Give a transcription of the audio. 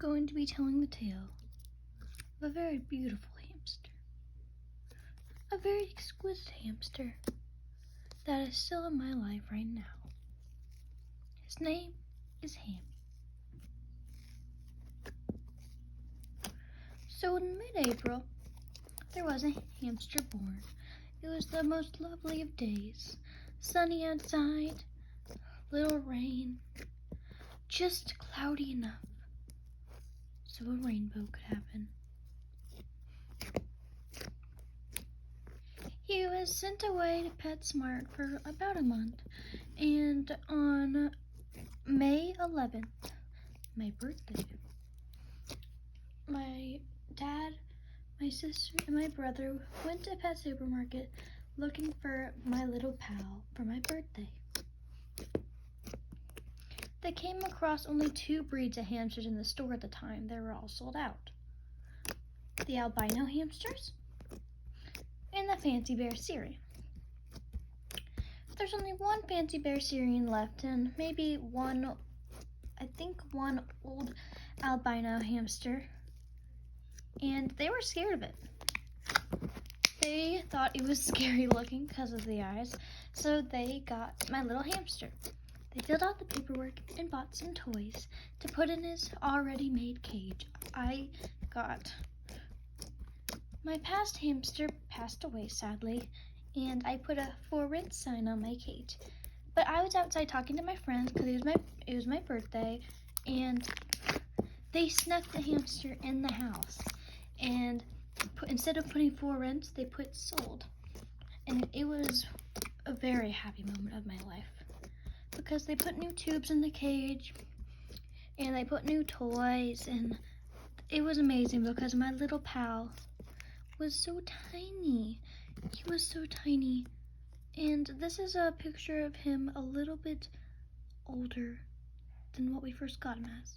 going to be telling the tale of a very beautiful hamster. A very exquisite hamster that is still in my life right now. His name is Hammy. So in mid-April, there was a hamster born. It was the most lovely of days. Sunny outside, little rain, just cloudy enough so a rainbow could happen. He was sent away to PetSmart for about a month, and on May 11th, my birthday, my dad, my sister, and my brother went to a pet supermarket looking for my little pal for my birthday. They came across only 2 breeds of hamsters in the store at the time. They were all sold out. The albino hamsters and the Fancy Bear Syrian. There's only one Fancy Bear Syrian left and maybe one old albino hamster, and they were scared of it. They thought it was scary looking because of the eyes, so they got my little hamster. They filled out the paperwork and bought some toys to put in his already made cage. My past hamster passed away, sadly, and I put a for rent sign on my cage. But I was outside talking to my friends because it was my birthday, and they snuck the hamster in the house. And instead of putting for rent, they put sold. And it was a very happy moment of my life because they put new tubes in the cage and they put new toys, and it was amazing because my little pal was so tiny. He was so tiny. And this is a picture of him a little bit older than what we first got him as.